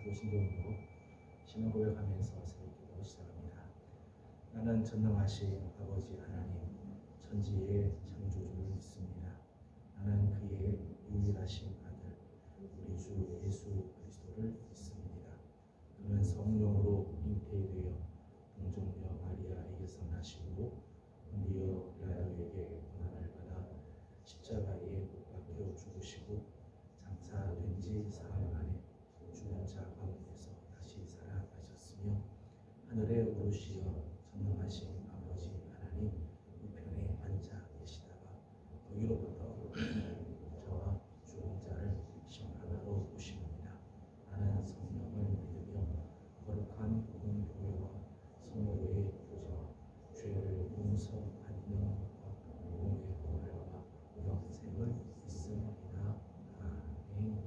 사도신경으로 신앙 고백하면서 새벽기도 시작합니다. 나는 전능하신 아버지 하나님, 천지의 창조주를 믿습니다. 나는 그의 유일하신 아들, 우리 주 예수 그리스도를 믿습니다. 그는 성령으로 잉태되어 동정녀 마리아에게서 나시고 본디오 빌라도에게 고난을 받아 십자가에 못 박혀 죽으시고 장사된 지 사흘 만에 죽은 자 가운데서 다시 살아나셨으며 하늘에 오르시어 전능하신 아버지 하나님 우편에 앉아 계시다가 거기로부터 저와 죽은 자를 심판하러 오시느니라. 나는 성령을 믿으며 거룩한 공교회와 성도의 교제와 죄를 용서받는 것과 공의 부활과 영생을 믿습니다. 아멘.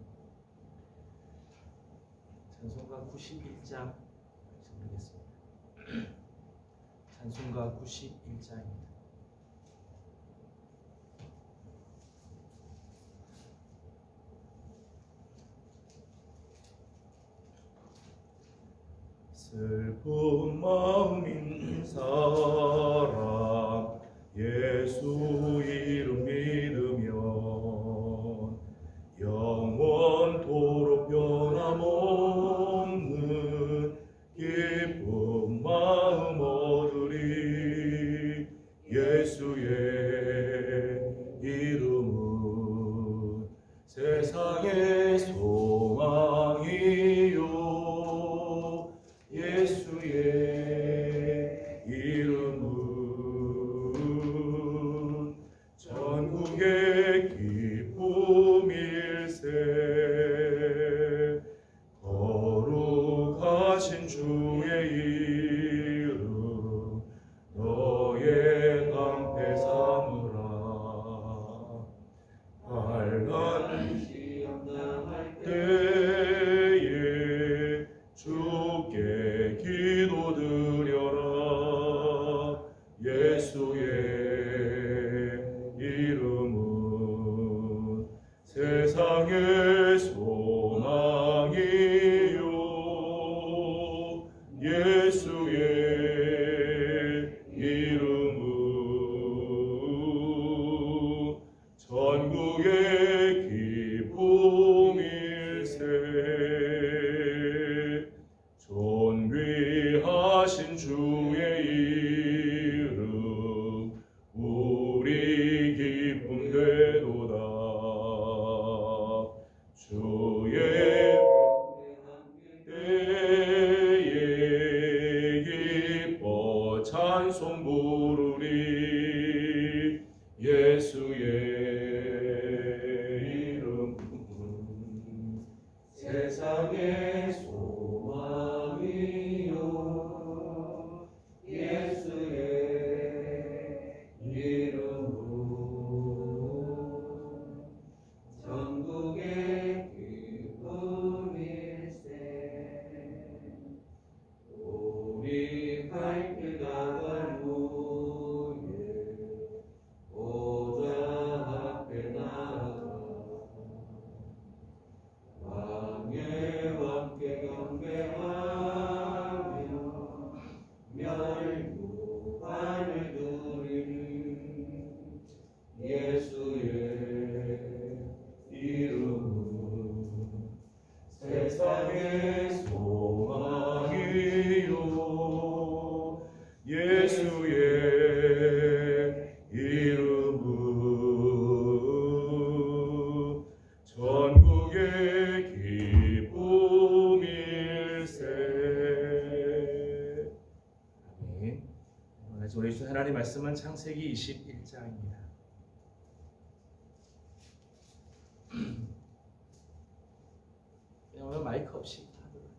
찬송가 91장 읽겠습니다. 찬송가 91장입니다. 슬픈 마음인 사람 예수 이름 믿으면 영원토록 변함없는 기쁜 마음 얻으리. 예수의 이름은 세상의 소망이요 예수의 이름은 전국의 기쁨일세. 거룩하신 주의 이름 너의 깡패 삼으라. 환난 시험 당할 때에 주께 기도드려라. 예수의 이름은 세상의 소망이요 예수의 이름은 전국의 기쁨일세. 존귀하신 주의 이름 우리 기쁨 되도다. 주의 때에 기뻐 찬송 부르리. 예수의 이름 세상의 소망이요 예수의 이름은 전국의 기쁨일세. 우리 갈 길 나갈 후에 보좌 앞에 나가 왕의 왕께 경배하며 멸무관을 드리니. 예수의 이름은 세상의 소망이요 예수의 이름은 전국의 기쁨일세. 아멘. 우리 주 하나님 말씀은 창세기 21장입니다. 오늘 마이크 없이 하도록 하죠.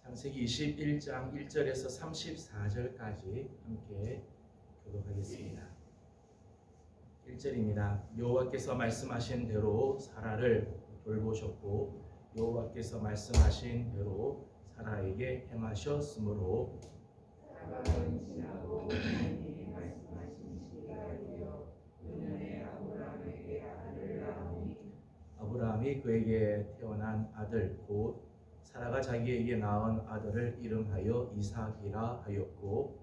창세기 21장 1절에서 34절까지 함께 교독하겠습니다. 1절입니다. 여호와께서 말씀하신 대로 사라를 돌보셨고 여호와께서 말씀하신 대로 사라에게 행하셨으므로 사람은 지나고 하나님이 말씀하신 시기가 되어 그년의 아브라함에게 아들을 낳으니 아브라함이 그에게 태어난 아들 곧 사라가 자기에게 낳은 아들을 이름하여 이삭이라 하였고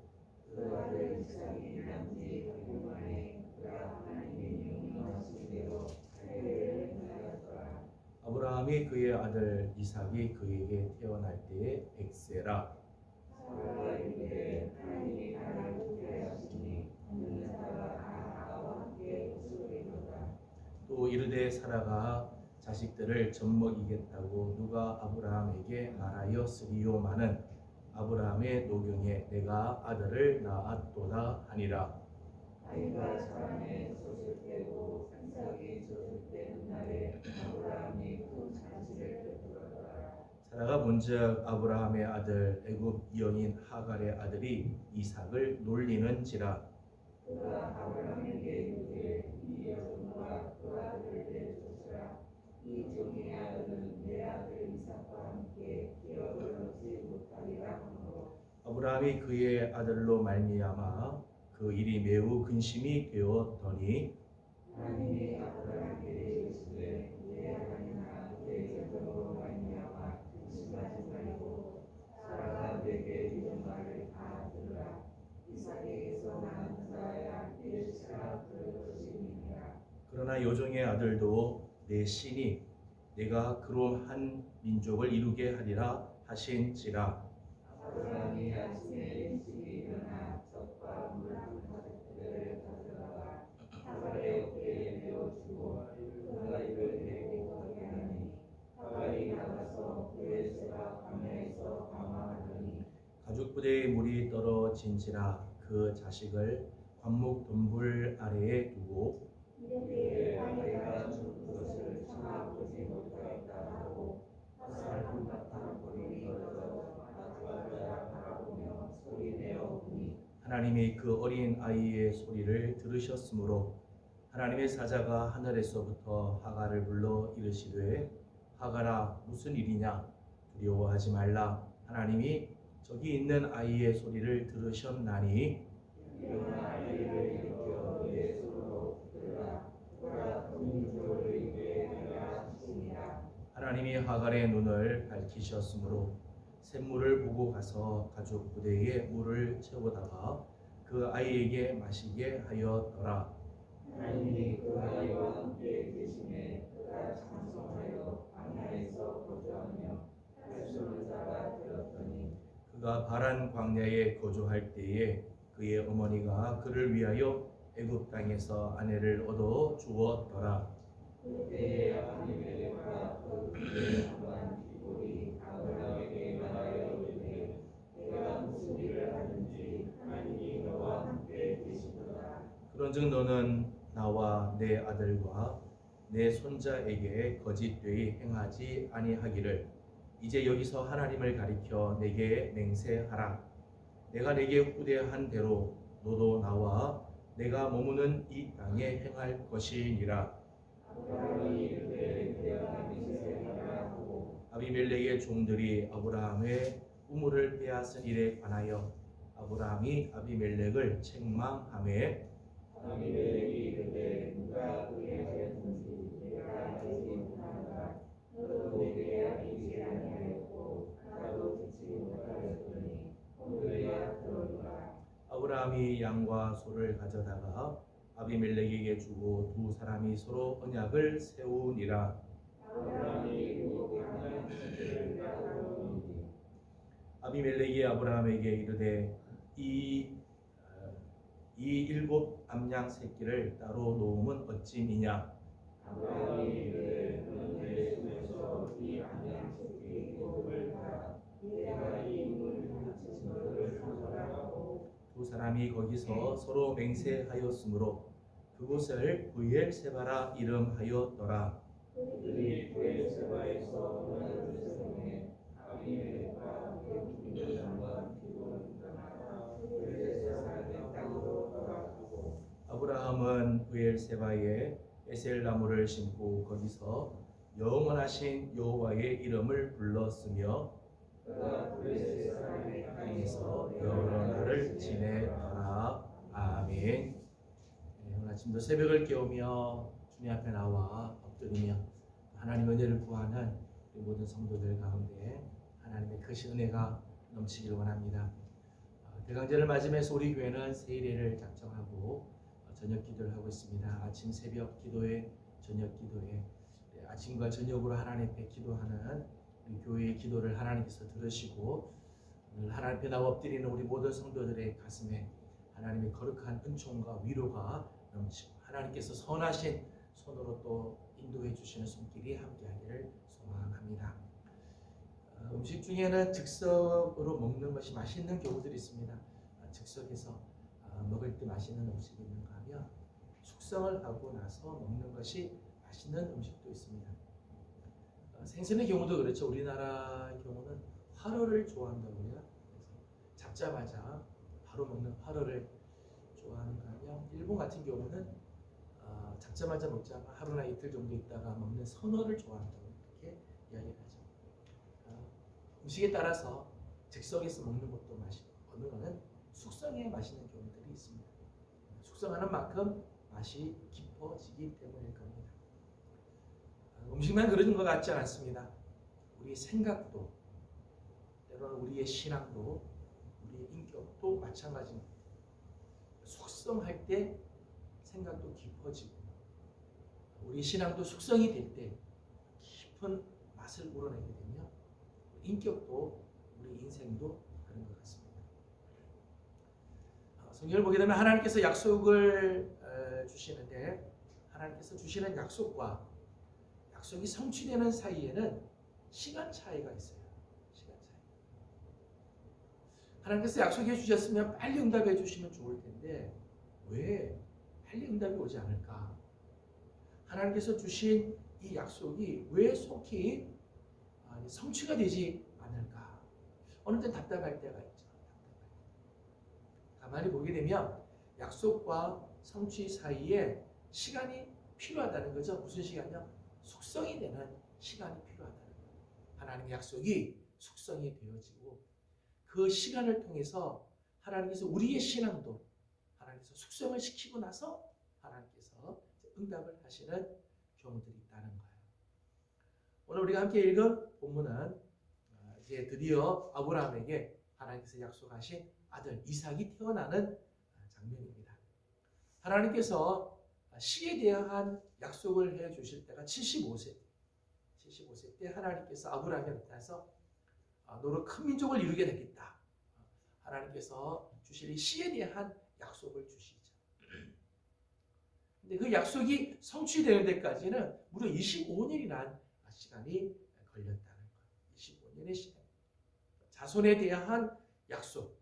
그 아들 이삭이 남지 그만에 그가 하나님의 명령하신 대로 살기를 행하였더라. 아브라함이 그의 아들 이삭이 그에게 태어날 때에 엑세라 사라가 이르되 하나님이 나를 죽게 하시니 듣는 사라가 나와 함께 웃으리로다. 또 이르되 사라가 자식들을 젖먹이겠다고 누가 아브라함에게 말하였으리요마는 아브라함의 노경에 내가 아들을 낳았도다 하니라. 아이가 자라매 젖을 떼고 이삭이 젖을 떼는 날에 아브라함이 그 잔치를 베풀었더라. 사라가 본즉 아브라함의 아들 애굽 여인 하갈의 아들이 이삭을 놀리는지라. 그가 아브라함에게 이르되 이 여종과 그 아들을 내쫓으라. 이 종의 아들은 내 아들 이삭과 함께 기업을 얻지 못하리라 하므로 아브라함이 그의 아들로 말미암아 그 일이 매우 근심이 되었더니 하나님이 아브라함에게 이르시되 내 아들이나 내 여종으로 말미암아 근심하지 말고 사라가 내게 이른 말을 다 들으라. 이삭에게서 난 자야 일시라 그럴 것임이니라. 그러나 여종의 아들도 내 신이 내가 그로 한 민족을 이루게 하리라 하신지라. 아브라함이 아침에 일찍 일어나 젖과 물 한 가득들을 가져다가 하갈의 어깨에 메어주고 그가 이를 데리고 가게 하니 하갈이 나가서 브에세바 광야에서 방황하더니 가죽 부대에 물이 떨어진지라 그 자식을 관목 덤불 아래에 두고 이르되 아내가 죽은 것을 참아 보지 못하였다 하고 화살 한바탕 고리를 걷어 마주하자 바라보며 소리내어 우니 하나님이 그 어린 아이의 소리를 들으셨으므로 하나님의 사자가 하늘에서부터 하갈을 불러 이르시되 하갈아 무슨 일이냐 두려워하지 말라 하나님이 저기 있는 아이의 소리를 들으셨나니 일어나 아이를 일으켜 너의 손으로 붙들라. 보라 동물을 입에 내가 주시니라. 하나님이 하갈의 눈을 밝히셨으므로 샘물을 보고 가서 가죽 부대에 물을 채우다가 그 아이에게 마시게 하였더라. 하나님이 그 아이와 함께 계심에 그가 장성하여 광야에서 거주하며 할 수 없는 자가 되었더니 그가 바란 광야에 거주할 때에 그의 어머니가 그를 위하여 애굽 땅에서 아내를 얻어 주었더라. 그때에 아비멜렉과 그 그의 한반 기골이 아브라함에게 말하여 이르되 내가 무슨 일을 하든지 하나님이 너와 함께 계시도다. 그런즉 너는 나와 내 아들과 내 손자에게 거짓되이 행하지 아니하기를 이제 여기서 하나님을 가리켜 내게 맹세하라. 내가 내게 후대한 대로 너도 나와 내가 머무는 이 땅에 행할 것이니라. 아브라함이 이르되 내가 맹세하라 하고 아비멜렉의 종들이 아브라함의 우물을 빼앗은 일에 관하여 아브라함이 아비멜렉을 책망하매 아비멜렉이 이르되 누가 그에게 하였든지 내가 알지 못하노라. 너도 내게 알리지 아니하였고 나도 듣지 못하였더니 오늘에야 들었노라. 아브라함이 양과 소를 가져다가 아비멜렉에게 주고 두 사람이 서로 언약을 세우니라. 아브라함이 일곱 강한 새끼를 따르니 아비멜렉이 아브라함에게 이르되 이 일곱 암양 새끼를 따로 놓으면 어찌미냐. 아브라함이 이르되 너는 내 손에서 이 암양 새끼 일곱을 봐라. 내가 이 인물 다친 것을 상하라 하고 두 사람이 거기서 서로 맹세하였으므로 그곳을 브엘세바라 이름하였더라. 그들이 브엘세바에서 언약을 세우매 아비멜렉과 그 죽은 장과 기도는 떠나가 브엘세바 사람의 땅으로 돌아가고 아브라함은 브엘세바에 에셀나무를 심고 거기서 영원하신 여호와의 이름을 불렀으며 그가 브엘세바 사람의 땅에서 여러 날을 지내더라. 아멘. 네, 오늘 아침도 새벽을 깨우며 주님 앞에 나와 엎드리며 하나님의 은혜를 구하는 우리 모든 성도들 가운데 하나님의 크신 은혜가 넘치길 원합니다. 대강절을 맞으면서 우리 교회는 세일회를 작정하고 저녁 기도를 하고 있습니다. 아침 새벽 기도회, 저녁 기도회, 아침과 저녁으로 하나님 앞에 기도하는 우리 교회의 기도를 하나님께서 들으시고 오늘 하나님 앞에 나와 엎드리는 우리 모든 성도들의 가슴에 하나님의 거룩한 은총과 위로가 넘치고 하나님께서 선하신 손으로 또 인도해 주시는 손길이 함께하기를 소망합니다. 음식 중에는 즉석으로 먹는 것이 맛있는 경우들이 있습니다. 즉석에서 먹을 때 맛있는 음식이 있는가 하면 숙성을 하고 나서 먹는 것이 맛있는 음식도 있습니다. 생선의 경우도 그렇죠. 우리나라의 경우는 화로를 좋아한다고요. 그래서 잡자마자 바로 먹는 화로를 좋아하는가 하면 일본 같은 경우는 잡자마자 먹지 않고 하루나 이틀 정도 있다가 먹는 선어를 좋아한다고 이렇게 이야기를 하죠. 음식에 따라서 즉석에서 먹는 것도 맛있고 어느 거는 숙성에 맛있는 경우들이 있습니다. 숙성하는 만큼 맛이 깊어지기 때문일 겁니다. 음식만 그러는 것 같지 않습니다. 우리의 생각도 때로는 우리의 신앙도 우리의 인격도 마찬가지입니다. 숙성할 때 생각도 깊어지고 우리 신앙도 숙성이 될 때 깊은 맛을 우러내게 되며 인격도 우리 인생도 그런 것 같습니다. 성경을 보게 되면 하나님께서 약속을 주시는데 하나님께서 주시는 약속과 약속이 성취되는 사이에는 시간 차이가 있어요. 시간 차이. 하나님께서 약속해 주셨으면 빨리 응답해 주시면 좋을 텐데 왜 빨리 응답이 오지 않을까? 하나님께서 주신 이 약속이 왜 속히 성취가 되지 않을까? 어느 때 답답할 때가 있죠. 가만히 보게 되면 약속과 성취 사이에 시간이 필요하다는 거죠. 무슨 시간이요? 숙성이 되는 시간이 필요하다는 거예요. 하나님의 약속이 숙성이 되어지고 그 시간을 통해서 하나님께서 우리의 신앙도 하나님께서 숙성을 시키고 나서 하나님께서 응답을 하시는 경우들이 있다는 거예요. 오늘 우리가 함께 읽은 본문은 이제 드디어 아브라함에게 하나님께서 약속하신 아들 이삭이 태어나는 장면입니다. 하나님께서 시에 대한 약속을 해 주실 때가 75세 때 하나님께서 아브라함에 나타나서 너로 큰 민족을 이루게 되겠다. 하나님께서 주실 이 시에 대한 약속을 주시죠. 근데 그 약속이 성취되는 데까지는 무려 25년이라는 시간이 걸렸다는 거예요. 25년의 시간. 자손에 대한 약속.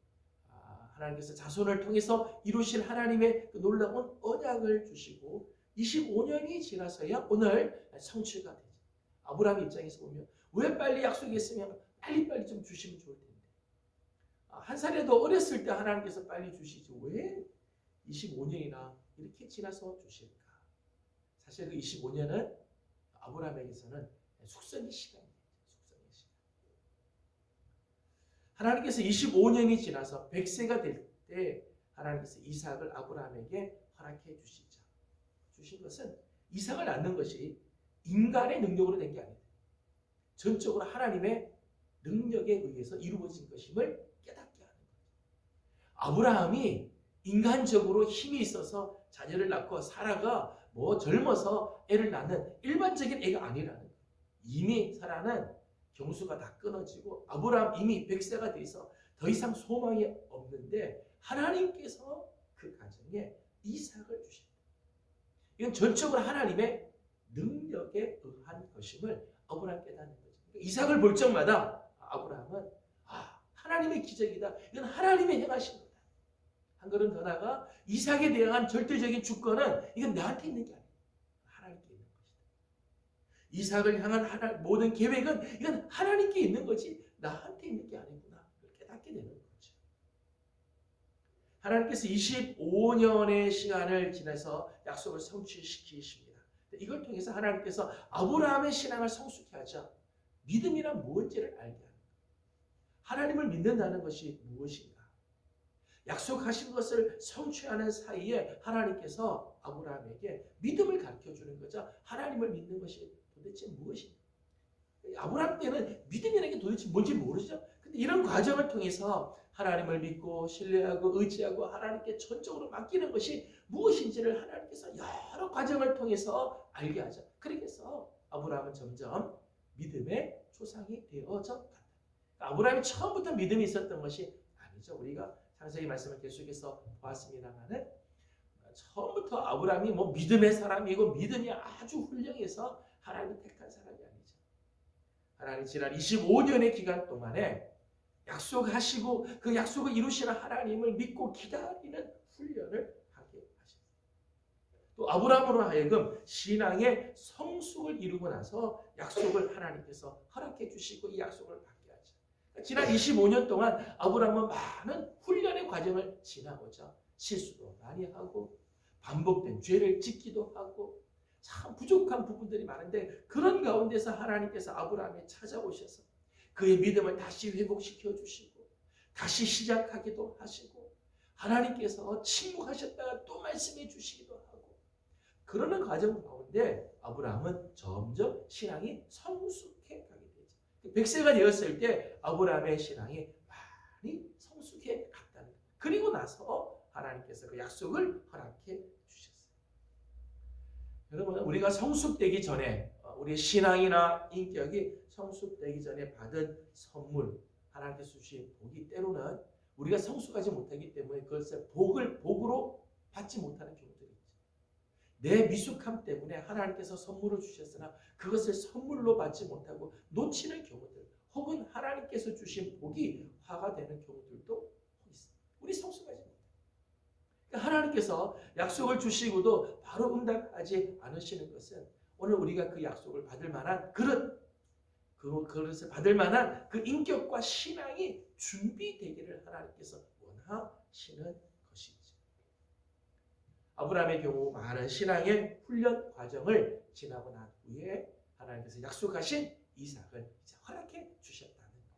하나님께서 자손을 통해서 이루실 하나님의 그 놀라운 언약을 주시고 25년이 지나서야 오늘 성취가 되죠. 아브라함 입장에서 보면 왜 빨리 약속했으면 빨리빨리 좀 주시면 좋을 텐데. 한 살에도 어렸을 때 하나님께서 빨리 주시죠. 왜 25년이나 이렇게 지나서 주실까? 사실 그 25년은 아브라함에게서는 숙성의 시간이에요. 숙성의 시간. 하나님께서 25년이 지나서 100세가 될 때 하나님께서 이삭을 아브라함에게 허락해 주시죠. 주신 것은 이삭을 낳는 것이 인간의 능력으로 된 게 아니다. 전적으로 하나님의 능력에 의해서 이루어진 것임을 깨닫게 하는 거죠. 아브라함이 인간적으로 힘이 있어서 자녀를 낳고 사라가 젊어서 애를 낳는 일반적인 애가 아니라는 거예요. 이미 사라는 경수가 다 끊어지고 아브라함 이미 100세가 돼서 더 이상 소망이 없는데 하나님께서 그 가정에 이삭을 주신다. 이건 전적으로 하나님의 능력에 의한 것임을 아브라함 깨닫는 거죠. 이삭을 볼 적마다 아브라함은 하나님의 기적이다. 이건 하나님의 행하신 거다. 한 걸음 더 나아가 이삭에 대한 절대적인 주권은 이건 나한테 있는 게 아니에요. 하나님께 있는 것이다. 이삭을 향한 모든 계획은 이건 하나님께 있는 거지 나한테 있는 게 아니구나. 깨닫게 되는 거죠. 하나님께서 25년의 시간을 지나서 약속을 성취시키십니다. 이걸 통해서 하나님께서 아브라함의 신앙을 성숙케 하자 믿음이란 무엇인지를 알게 합니다. 하나님을 믿는다는 것이 무엇인가? 약속하신 것을 성취하는 사이에 하나님께서 아브라함에게 믿음을 가르쳐주는 거죠. 하나님을 믿는 것이 도대체 무엇이냐? 아브라함 때는 믿음이라는 게 도대체 뭔지 모르죠. 근데 이런 과정을 통해서 하나님을 믿고 신뢰하고 의지하고 하나님께 전적으로 맡기는 것이 무엇인지를 하나님께서 여러 과정을 통해서 알게 하죠. 그래서 아브라함은 점점 믿음의 조상이 되어져 간다. 아브라함이 처음부터 믿음이 있었던 것이 아니죠. 우리가 창세기 말씀을 계속해서 보았습니다만은 처음부터 아브라함이 뭐 믿음의 사람이고 믿음이 아주 훌륭해서 하나님이 택한 사람이 아니죠. 하나님 지난 25년의 기간 동안에 약속하시고 그 약속을 이루시는 하나님을 믿고 기다리는 훈련을 하게 하셨어요. 또 아브라함으로 하여금 신앙의 성숙을 이루고 나서 약속을 하나님께서 허락해 주시고 이 약속을 받게 하죠. 지난 25년 동안 아브라함은 많은 훈련의 과정을 지나오죠. 실수도 많이 하고 반복된 죄를 짓기도 하고 참 부족한 부분들이 많은데 그런 가운데서 하나님께서 아브라함에 찾아오셔서 그의 믿음을 다시 회복시켜 주시고 다시 시작하기도 하시고 하나님께서 침묵하셨다가 또 말씀해 주시기도 하고 그러는 과정 가운데 아브라함은 점점 신앙이 성숙해 가게 되죠. 100세가 되었을 때 아브라함의 신앙이 많이 성숙해 갔다는 거예요. 그리고 나서 하나님께서 그 약속을 허락해 주셨어요. 여러분, 우리가 성숙되기 전에 우리의 신앙이나 인격이 성숙되기 전에 받은 선물, 하나님께서 주신 복이 때로는 우리가 성숙하지 못하기 때문에 그것을 복으로 받지 못하는 경우들이 있죠. 내 미숙함 때문에 하나님께서 선물을 주셨으나 그것을 선물로 받지 못하고 놓치는 경우들, 혹은 하나님께서 주신 복이 화가 되는 경우들도 있습니다. 우리 성숙하지 못해요. 하나님께서 약속을 주시고도 바로 응답하지 않으시는 것은 오늘 우리가 그 약속을 받을 만한 그것을 받을 만한 그 인격과 신앙이 준비되기를 하나님께서 원하시는 것이죠. 아브라함의 경우 많은 신앙의 훈련 과정을 지나고 난 후에 하나님께서 약속하신 이삭을 이제 허락해 주셨다는 거예요.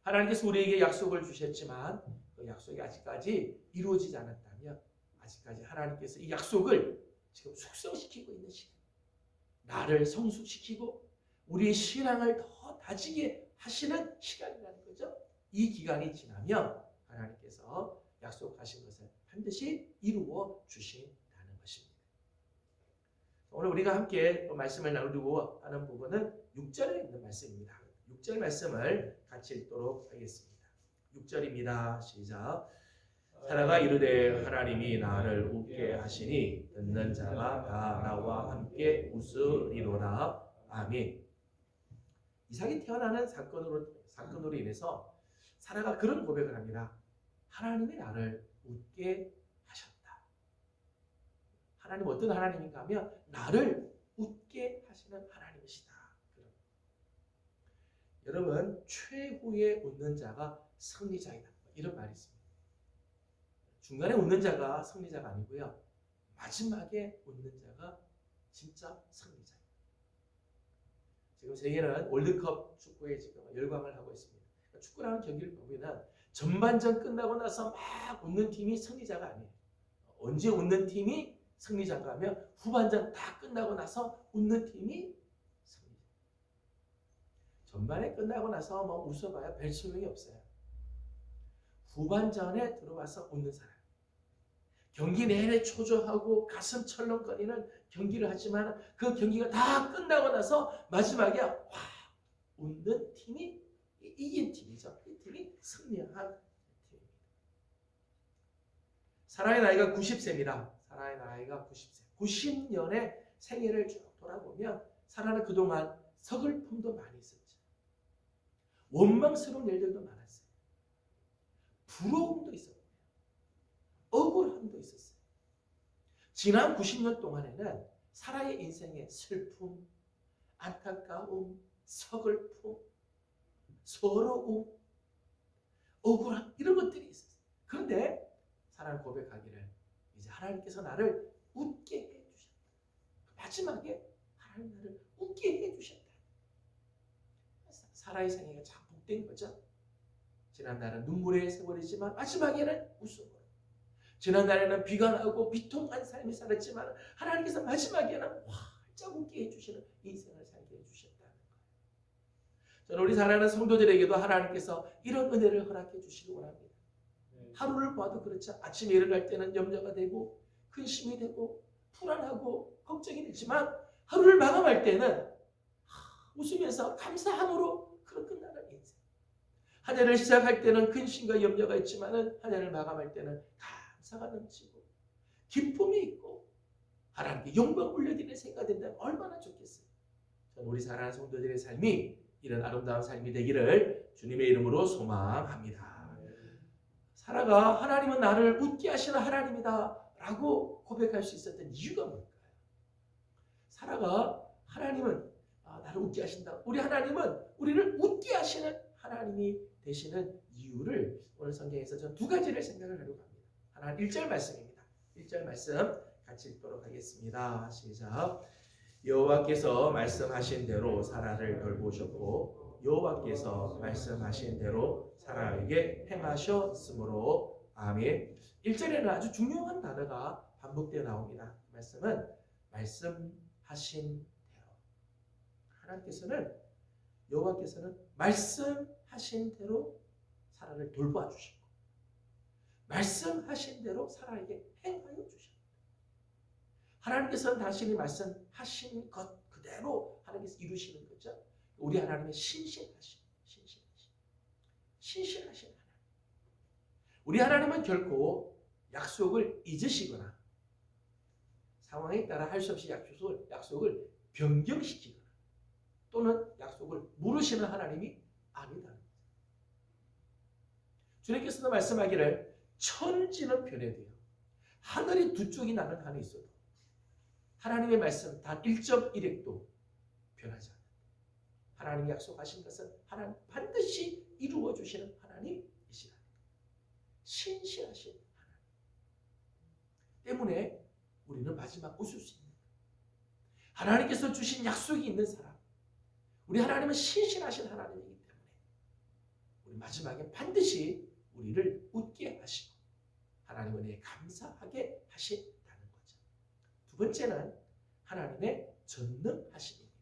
하나님께서 우리에게 약속을 주셨지만 그 약속이 아직까지 이루어지지 않았다면 아직까지 하나님께서 이 약속을 지금 숙성시키고 있는 시간, 나를 성숙시키고 우리의 신앙을 더 다지게 하시는 시간이라는 거죠. 이 기간이 지나면 하나님께서 약속하신 것을 반드시 이루어 주신다는 것입니다. 오늘 우리가 함께 말씀을 나누고 하는 부분은 6절에 있는 말씀입니다. 6절 말씀을 같이 읽도록 하겠습니다. 6절입니다. 시작. 사라가 이르되 하나님이 나를 웃게 하시니 듣는 자가 다 나와 함께 웃으리로다. 아멘. 이삭이 태어나는 사건으로 인해서 사라가 그런 고백을 합니다. 하나님이 나를 웃게 하셨다. 하나님 어떤 하나님인가 하면 나를 웃게 하시는 하나님이시다. 여러분, 최후에 웃는 자가 승리자이다. 이런 말이 있습니다. 중간에 웃는 자가 승리자가 아니고요. 마지막에 웃는 자가 진짜 승리자입니다. 지금 세계는 월드컵 축구에 지금 열광을 하고 있습니다. 축구라는 경기를 보면 전반전 끝나고 나서 막 웃는 팀이 승리자가 아니에요. 언제 웃는 팀이 승리자인가 하면 후반전 다 끝나고 나서 웃는 팀이 승리자. 전반에 끝나고 나서 뭐 웃어봐야 별 소용이 없어요. 후반전에 들어와서 웃는 사람. 경기 내내 초조하고 가슴 철렁거리는 경기를 하지만 그 경기가 다 끝나고 나서 마지막에 와 웃는 팀이 이긴 팀이죠. 이 팀이 승리한 팀입니다. 사라의 나이가 90세입니다. 사라의 나이가 90세. 90년의 생애를 쭉 돌아보면 사라는 그동안 서글픔도 많이 있었죠. 원망스러운 일들도 많았어요. 부러움도 있었고 억울함도 있었어요. 지난 90년 동안에는 사라의 인생에 슬픔, 안타까움, 서글픔, 서러움, 억울함 이런 것들이 있었어요. 그런데 사라는 고백하기를 이제 하나님께서 나를 웃게 해주셨다. 마지막에 하나님 나를 웃게 해주셨다. 사라의 생애가 장복된 거죠. 지난날은 눈물의 세월이지만 마지막에는 웃음으로. 지난날에는 비가 나고 비통한 삶이 살았지만 하나님께서 마지막에는 와 활짝 웃게 해주시는 인생을 살게 해주셨다는 거예요. 저는 우리 사랑하는 성도들에게도 하나님께서 이런 은혜를 허락해 주시기 원합니다. 하루를 봐도 그렇죠. 아침에 일어날 때는 염려가 되고 근심이 되고 불안하고 걱정이 되지만 하루를 마감할 때는 웃으면서 감사함으로 그런 끝나는 인생. 한 해를 시작할 때는 근심과 염려가 있지만 한 해를 마감할 때는 감사가 넘치고 기쁨이 있고 하나님께 영광 올려드리는 생각이 된다면 얼마나 좋겠어요. 저는 우리 사랑하는 성도들의 삶이 이런 아름다운 삶이 되기를 주님의 이름으로 소망합니다. 사라가 하나님은 나를 웃게 하시는 하나님이다 라고 고백할 수 있었던 이유가 뭘까요? 사라가 하나님은 나를 웃게 하신다. 우리 하나님은 우리를 웃게 하시는 하나님이 되시는 이유를 오늘 성경에서 저는 두 가지를 생각을 하려고 합니다. 하나 1절 말씀입니다. 1절 말씀 같이 읽도록 하겠습니다. 시작. 여호와께서 말씀하신 대로 사라를 돌보셨고 여호와께서 말씀하신 대로 사라에게 행하셨으므로 아멘. 1절에는 아주 중요한 단어가 반복되어 나옵니다. 말씀은 말씀하신 대로. 하나님께서는 여호와께서는 말씀하신 대로 사라를 돌봐 주시고 말씀하신 대로 사라에게 행하여 주십니다. 하나님께서는 당신이 말씀하신 것 그대로 하나님께서 이루시는 거죠. 우리 하나님의 신실하신 하나님. 우리 하나님은 결코 약속을 잊으시거나 상황에 따라 할 수 없이 약속을 변경시키거나 또는 약속을 물으시는 하나님이 아니다. 주님께서도 말씀하기를 천지는 변해도요 하늘이 두 쪽이 나는 한이 있어도 하나님의 말씀 단 1.1획도 변하지 않는다. 하나님이 약속하신 것은 하나님 반드시 이루어 주시는 하나님이시다. 신실하신 하나님 때문에 우리는 마지막 웃을 수 있는 하나님께서 주신 약속이 있는 사람, 우리 하나님은 신실하신 하나님이기 때문에 우리 마지막에 반드시 우리를 웃게 하시고 하나님 은혜에 감사하게 하신다는 거죠. 두 번째는 하나님의 전능하심입니다.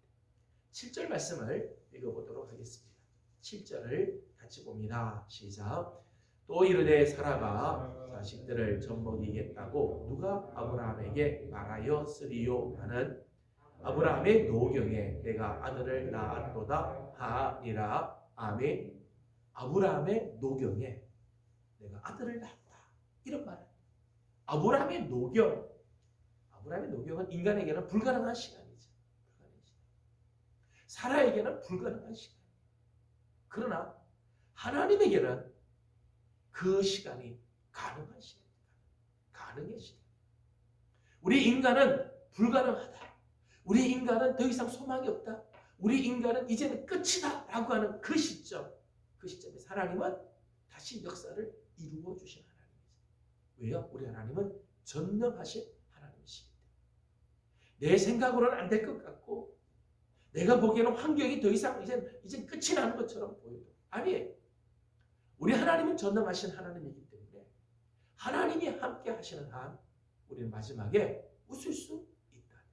7절 말씀을 읽어보도록 하겠습니다. 7절을 같이 봅니다. 시작. 또 이르되 사라가 자식들을 젖먹이겠다고 누가 아브라함에게 말하였으리요 하는 아브라함의 노경에 내가 아들을 낳았도다 하니라. 아멘. 아브라함의 노경에 내가 아들을 낳았다. 이런 말은 아브라함의 노경은 인간에게는 불가능한 시간이죠. 사라에게는 불가능한 시간. 그러나 하나님에게는 그 시간이 가능한 시간입니다. 가능의 시간. 우리 인간은 불가능하다. 우리 인간은 더 이상 소망이 없다. 우리 인간은 이제는 끝이다 라고 하는 그 시점에서 하나님은 다시 역사를 이루어 주신 하나님이죠. 왜요? 우리 하나님은 전능하신 하나님이시기 때문에 내 생각으로는 안 될 것 같고 내가 보기에는 환경이 더 이상 이제 끝이 나는 것처럼 보여도 아니에요. 우리 하나님은 전능하신 하나님이기 때문에 하나님이 함께 하시는 한 우리는 마지막에 웃을 수 있다.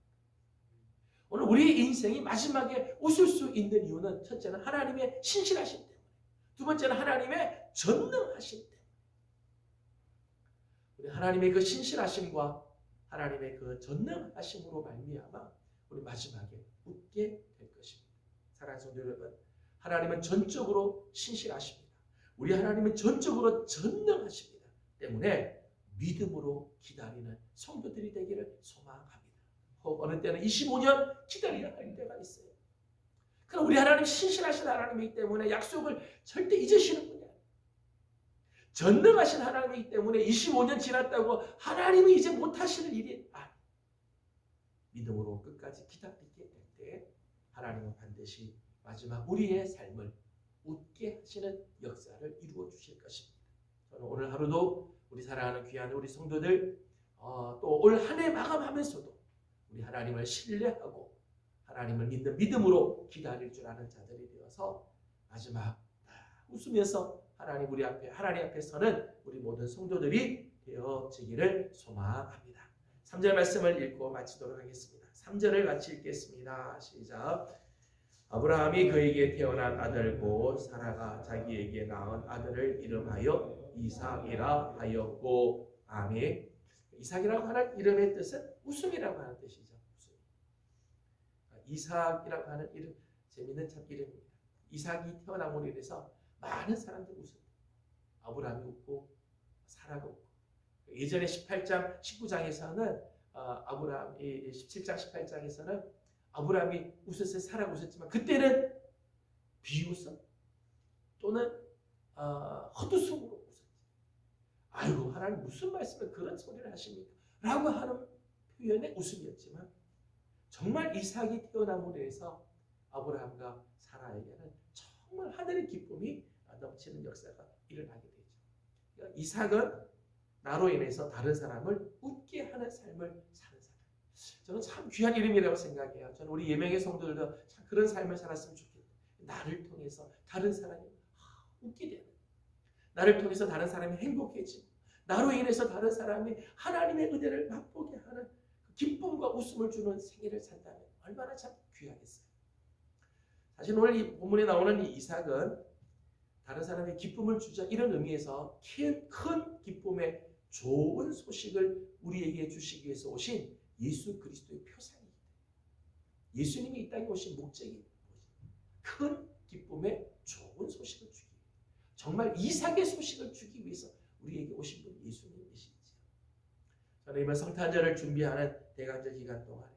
오늘 우리 인생이 마지막에 웃을 수 있는 이유는 첫째는 하나님의 신실하심 때문에, 두 번째는 하나님의 전능하심 때문에. 우리 하나님의 그 신실하심과 하나님의 그 전능하심으로 말미암아 우리 마지막에 웃게 될 것입니다. 사랑하는 성도 여러분, 하나님은 전적으로 신실하십니다. 우리 하나님은 전적으로 전능하십니다. 때문에 믿음으로 기다리는 성도들이 되기를 소망합니다. 혹 어느 때는 25년 기다려야 할 때가 있어요. 그럼 우리 하나님 신실하신 하나님이기 때문에 약속을 절대 잊으시는 분이 아니에요. 전능하신 하나님이기 때문에 25년 지났다고 하나님이 이제 못하시는 일이 아니에요. 믿음으로 끝까지 기다리게 될 때 하나님은 반드시 마지막 우리의 삶을 웃게 하시는 역사를 이루어 주실 것입니다. 저는 오늘 하루도 우리 사랑하는 귀한 우리 성도들 또 올 한 해 마감하면서도 우리 하나님을 신뢰하고 하나님을 믿는 믿음으로 기다릴 줄 아는 자들이 되어서 마지막 웃으면서 하나님 앞에서는 우리 모든 성도들이 되어지기를 소망합니다. 3절 말씀을 읽고 마치도록 하겠습니다. 3절을 같이 읽겠습니다. 시작. 아브라함이 그에게 태어난 아들 곧 사라가 자기에게 낳은 아들을 이름하여 이삭이라 하였고. 아멘. 이삭이라고 하는 이름의 뜻은 웃음이라고 하는 뜻이죠. 웃음. 이삭이라고 하는 이름, 재밌는 참 이름입니다. 이삭이 태어남으로 인해서 많은 사람들이 웃습니다. 아브라함이 웃고 사라가 웃고. 예전에 18장, 19장에서는 아브라함, 17장, 18장에서는 아브라함이 웃었어요. 사라가 웃었지만 그때는 비웃음 또는 헛웃음으로 웃었지. 아이고 하나님 무슨 말씀을 그런 소리를 하십니까? 라고 하는 표현의 웃음이었지만 정말 이삭이 태어남으로 인해서 아브라함과 사라에게는 정말 하늘의 기쁨이 넘치는 역사가 일어나게 되죠. 그러니까 이삭은 나로 인해서 다른 사람을 웃게 하는 삶을 사는 사람. 저는 참 귀한 이름이라고 생각해요. 저는 우리 예명의 성도들도 참 그런 삶을 살았으면 좋겠다. 나를 통해서 다른 사람이 웃게 되는, 나를 통해서 다른 사람이 행복해지고, 나로 인해서 다른 사람이 하나님의 은혜를 맛보게 하는 그 기쁨과 웃음을 주는 생애를 산다면 얼마나 참 귀하겠어요. 사실 오늘 이 본문에 나오는 이 이삭은 다른 사람의 기쁨을 주자 이런 의미에서 큰 기쁨의 좋은 소식을 우리에게 주시기 위해서 오신 예수 그리스도의 표상입니다. 예수님이 이 땅에 오신 목적이 큰 기쁨의 좋은 소식을 주기 위해, 정말 이삭의 소식을 주기 위해서 우리에게 오신 분이 예수님이시죠. 저는 이번 성탄절을 준비하는 대간절 기간 동안에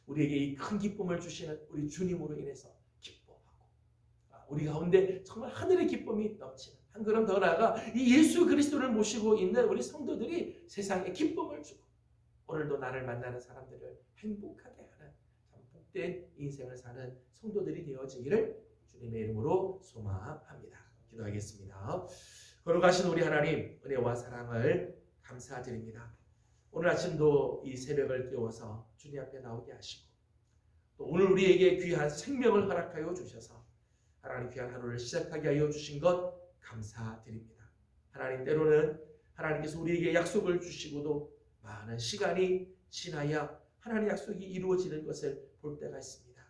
우리에게 이 큰 기쁨을 주시는 우리 주님으로 인해서 우리 가운데 정말 하늘의 기쁨이 넘치는, 한 걸음 더 나아가 이 예수 그리스도를 모시고 있는 우리 성도들이 세상에 기쁨을 주고 오늘도 나를 만나는 사람들을 행복하게 하는 참 복된 인생을 사는 성도들이 되어지기를 주님의 이름으로 소망합니다. 기도하겠습니다. 거룩하신 우리 하나님, 은혜와 사랑을 감사드립니다. 오늘 아침도 이 새벽을 깨워서 주님 앞에 나오게 하시고 또 오늘 우리에게 귀한 생명을 허락하여 주셔서 하나님 귀한 하루를 시작하게 하여 주신 것 감사드립니다. 하나님, 때로는 하나님께서 우리에게 약속을 주시고도 많은 시간이 지나야 하나님의 약속이 이루어지는 것을 볼 때가 있습니다.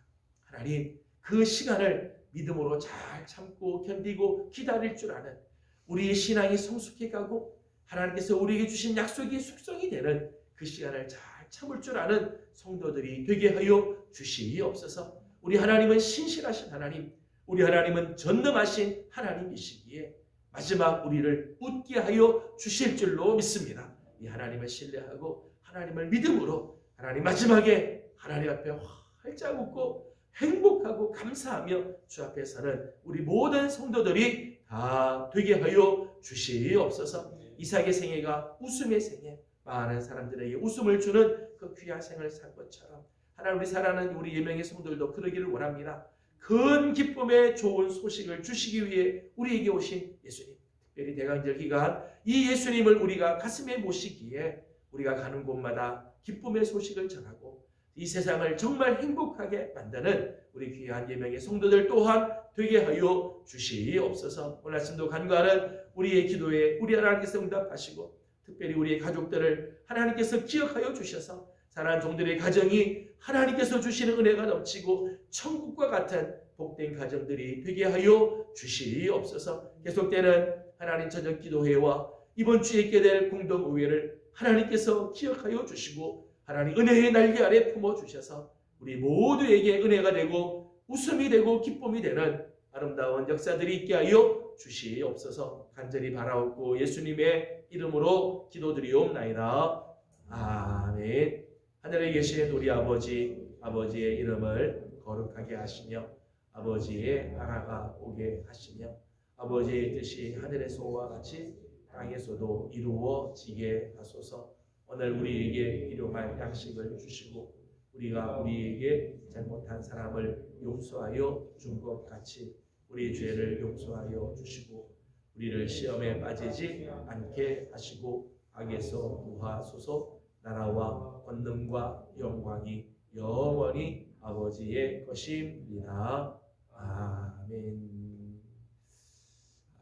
하나님, 그 시간을 믿음으로 잘 참고 견디고 기다릴 줄 아는 우리의 신앙이 성숙해 가고 하나님께서 우리에게 주신 약속이 숙성이 되는 그 시간을 잘 참을 줄 아는 성도들이 되게 하여 주시옵소서. 우리 하나님은 신실하신 하나님, 우리 하나님은 전능하신 하나님이시기에 마지막 우리를 웃게 하여 주실 줄로 믿습니다. 이 하나님을 신뢰하고 하나님을 믿음으로 하나님 마지막에 하나님 앞에 활짝 웃고 행복하고 감사하며 주 앞에 서는 우리 모든 성도들이 다 되게 하여 주시옵소서. 이삭의 생애가 웃음의 생애, 많은 사람들에게 웃음을 주는 그 귀한 생을 산 것처럼 하나님, 우리 사랑하는 우리 예명의 성도들도 그러기를 원합니다. 큰 기쁨의 좋은 소식을 주시기 위해 우리에게 오신 예수님, 특별히 대강절 기간 이 예수님을 우리가 가슴에 모시기에 우리가 가는 곳마다 기쁨의 소식을 전하고 이 세상을 정말 행복하게 만드는 우리 귀한 예명의 성도들 또한 되게 하여 주시옵소서. 오늘 아침도 간구하는 우리의 기도에 우리 하나님께서 응답하시고 특별히 우리의 가족들을 하나님께서 기억하여 주셔서 사랑하는 종들의 가정이 하나님께서 주시는 은혜가 넘치고 천국과 같은 복된 가정들이 되게 하여 주시옵소서. 계속되는 하나님 저녁 기도회와 이번 주에 있게 될 공동의회를 하나님께서 기억하여 주시고 하나님 은혜의 날개 아래 품어주셔서 우리 모두에게 은혜가 되고 웃음이 되고 기쁨이 되는 아름다운 역사들이 있게 하여 주시옵소서. 간절히 바라옵고 예수님의 이름으로 기도드리옵나이다. 아멘. 하늘에 계신 우리 아버지, 아버지의 이름을 거룩하게 하시며 아버지의 나라가 오게 하시며 아버지의 뜻이 하늘에서와 같이 땅에서도 이루어지게 하소서. 오늘 우리에게 일용할 양식을 주시고 우리가 우리에게 잘못한 사람을 용서하여 준 것 같이 우리 죄를 용서하여 주시고 우리를 시험에 빠지지 않게 하시고 악에서 구하소서. 나라와 권능과 영광이 영원히 아버지의 것입니다. 아멘.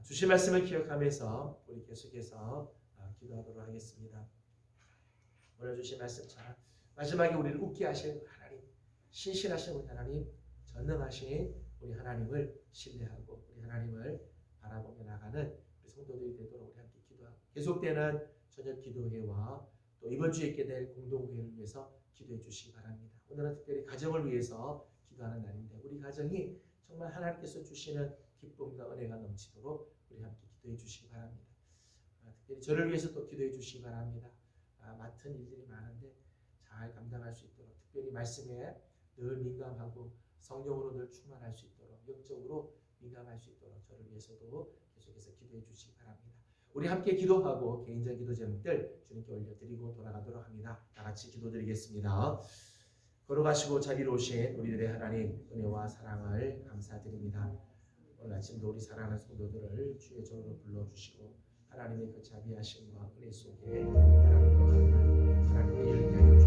주신 말씀을 기억하면서 우리 계속해서 기도하도록 하겠습니다. 오늘 주신 말씀처럼 마지막에 우리를 웃게 하신 하나님, 신실하신 우리 하나님, 전능하신 우리 하나님을 신뢰하고 우리 하나님을 바라보며 나가는 우리 성도들이 되도록 우리 함께 기도하고 계속되는 저녁 기도회와 또 이번 주에 있게 될 공동회를 위해서 기도해 주시기 바랍니다. 오늘은 특별히 가정을 위해서 기도하는 날인데 우리 가정이 정말 하나님께서 주시는 기쁨과 은혜가 넘치도록 우리 함께 기도해 주시기 바랍니다. 특별히 저를 위해서 또 기도해 주시기 바랍니다. 맡은 일들이 많은데 잘 감당할 수 있도록 특별히 말씀에 늘 민감하고 성령으로 늘 충만할 수 있도록 영적으로 민감할 수 있도록 저를 위해서도 계속해서 기도해 주시기 바랍니다. 우리 함께 기도하고 개인적 기도 제목들 주님께 올려드리고 돌아가도록 합니다. 다 같이 기도드리겠습니다. 걸어가시고 자리로 오신 우리들의 하나님 은혜와 사랑을 감사드립니다. 오늘 아침도 우리 사랑하는 성도들을 주의 종으로 불러주시고 하나님의 그 자비하심과 은혜 속에 하나님의 마음을 하나님께 열게 하여 주시옵소서.